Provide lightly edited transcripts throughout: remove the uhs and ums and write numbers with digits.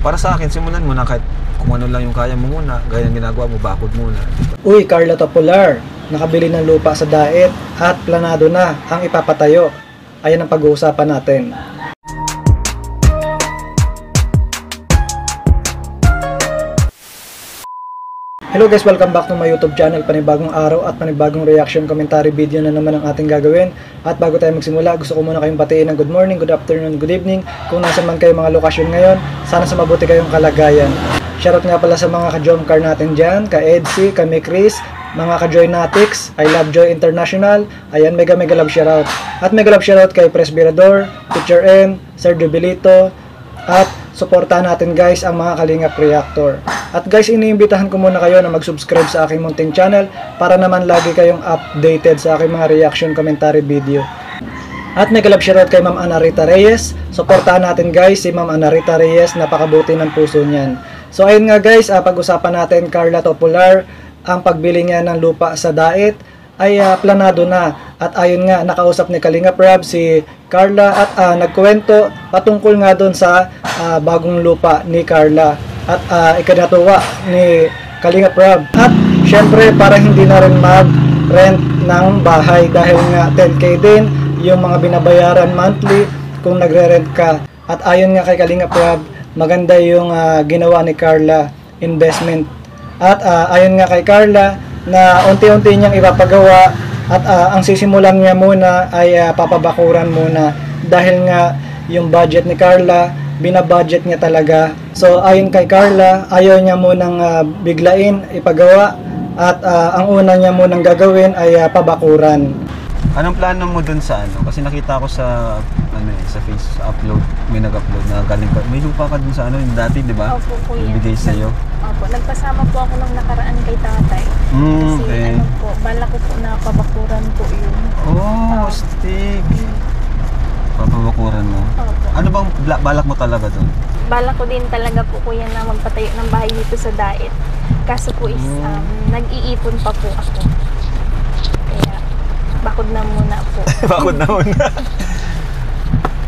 para sa akin, simulan mo na kahit kung ano lang yung kaya mo muna, gaya ng ginagawa mo, bakod muna. Uy, Carla Topular, nakabili ng lupa sa Daet at planado na ang ipapatayo. Ayan ang pag-uusapan natin. Hello guys, welcome back to my YouTube channel. Panibagong araw at panibagong reaction commentary video na naman ang ating gagawin. At bago tayo magsimula, gusto ko muna kayong batiin ng good morning, good afternoon, good evening. Kung nasa man kayo mga lokasyon ngayon, sana sa mabuti kayong kalagayan. Shoutout nga pala sa mga ka-Jomcar natin dyan, ka-Edsy, kami Chris, mga ka-Joynatics, I Love Joy International. Ayan, mega love shoutout. At mega love shoutout kay Presbyrador, Teacher M, Sir Dubilito, at suportahan natin guys ang mga Kalingap Reactor. At guys, iniimbitahan ko muna kayo na mag-subscribe sa aking munting channel para naman lagi kayong updated sa aking mga reaction commentary video. At mega love shoutout kay Ma'am Anarita Reyes. Suportahan natin guys si Ma'am Anarita Reyes, napakabuti ng puso niyan. So ayun nga guys, pag-usapan natin Carla Topular, ang pagbili niya ng lupa sa Daet ay planado na. At ayun nga, nakausap ni Kalingap Rab si Carla at nagkwento patungkol nga doon sa bagong lupa ni Carla at ikinatuwa ni Kalingap Rab. At syempre para hindi na rin mag-rent ng bahay dahil nga 10k din yung mga binabayaran monthly kung nagre-rent ka. At ayon nga kay Kalingap Rab, maganda yung ginawa ni Carla, investment. At ayon nga kay Carla na unti-unti niyang ipapagawa at ang sisimulan niya muna ay papabakuran muna dahil nga yung budget ni Carla, binabudget niya talaga. So ayon kay Carla, ayaw niya munang biglain ipagawa at ang una niya munang gagawin ay pabakuran. Anong plano mo dun sa ano? Kasi nakita ko sa sa face upload, may nag-upload na galing pa. May lupa ka dun sa ano yung dati, di ba? Opo, kuya. Ibigay sa iyo. Opo, nagpasama po ako nung nakaraan kay tatay. Kasi okay. ano po, bala ko po na pabakuran po yun. Oh, stick. Papabakuran mo. Opo. Ano bang balak mo talaga dun? Bala ko din talaga po kuya na magpatayo ng bahay dito sa Daet. Kaso po is nag-iipon pa po ako. Kaya bakod na muna po. Bakod na muna.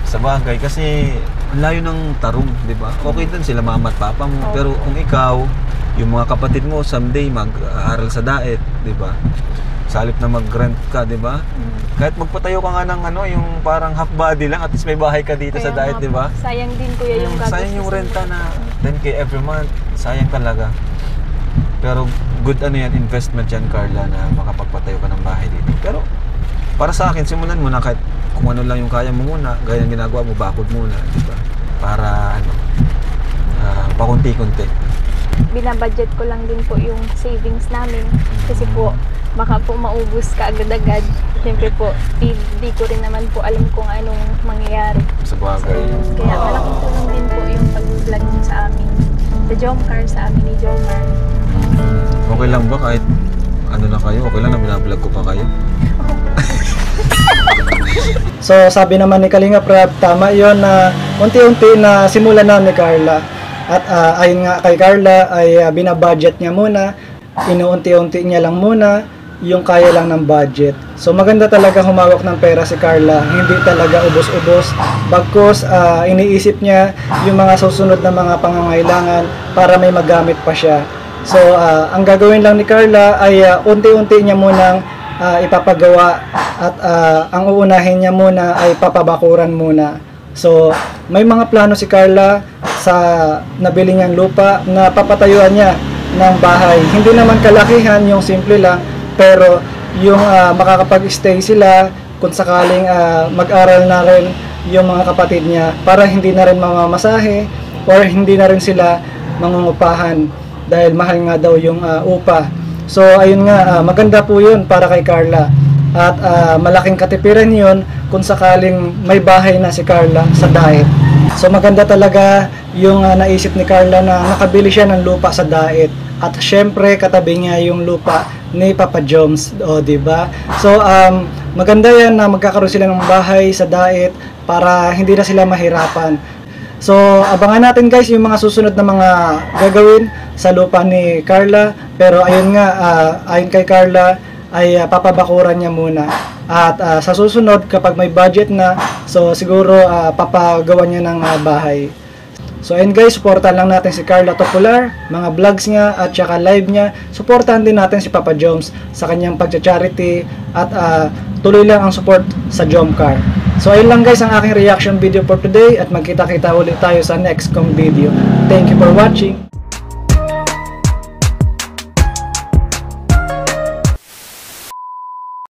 Sa bagay, kasi layo ng Tarong, di ba? Okay dun sila mama at papa mo. Pero kung ikaw, yung mga kapatid mo someday mag-aaral sa Daet, di ba? Sa halip na mag-rent ka, di ba? Kahit magpatayo ka nga ng ano, yung parang half body lang, at least may bahay ka dito sa Daet, di ba? Sayang din kuya yung gagawin. Sayang yung renta na 10k every month. Sayang talaga. Pero good ano yan, investment yan, Carla, na makapagpatayo ka ng bahay dito. Pero para sa akin, simulan mo na kahit kung ano lang yung kaya mo muna, gaya ng ginagawa mo, bakod muna, di ba? Para ano, pakunti-kunti. Binabudget ko lang din po yung savings namin kasi po baka po maubos ka agad-agad. Siyempre po, di ko rin naman po alam kung anong mangyayari. Sa bagay. Kaya malaking tulong din po yung pag-vlog sa amin, sa Jomcar, sa amin ni Jomar. Okay lang ba kahit ano na kayo? Okay lang na binablog ko pa kayo? So sabi naman ni Kalingap Rab, tama yon na unti-unti na simulan na ni Carla. At ayon nga kay Carla ay binabudget niya muna, inuunti-unti niya lang muna yung kaya lang ng budget. So maganda talaga humawak ng pera si Carla, hindi talaga ubos-ubos. Bagkus iniisip niya yung mga susunod na mga pangangailangan para may magamit pa siya. So ang gagawin lang ni Carla ay unti-unti niya munang ipapagawa at ang uunahin niya muna ay papabakuran muna. So may mga plano si Carla sa nabili niyang lupa na papatayuan niya ng bahay. Hindi naman kalakihan, yung simple lang, pero yung makakapag-stay sila kung sakaling mag-aral na rin yung mga kapatid niya para hindi na rin mamamasahe or hindi na rin sila mangungupahan dahil mahal nga daw yung upa. So ayun nga, maganda po yun para kay Carla at malaking katipiran yun kung sakaling may bahay na si Carla sa Daet. So maganda talaga yung naisip ni Carla na nakabili siya ng lupa sa Daet at syempre katabi niya yung lupa ni Papa Joms, di ba? So maganda yan na magkakaroon sila ng bahay sa Daet para hindi na sila mahirapan. So abangan natin guys yung mga susunod na mga gagawin sa lupa ni Carla, pero ayun nga, ayon kay Carla ay papabakuran niya muna at sa susunod kapag may budget na, so siguro papagawa niya ng bahay. So ayun guys, supportan lang natin si Carla Topular, mga vlogs niya at saka live niya. Supportan din natin si Papa Joms sa kanyang pagcha-charity at tuloy lang ang support sa Jomcar. So ayun lang guys ang aking reaction video for today at magkita-kita ulit tayo sa next kong video. Thank you for watching!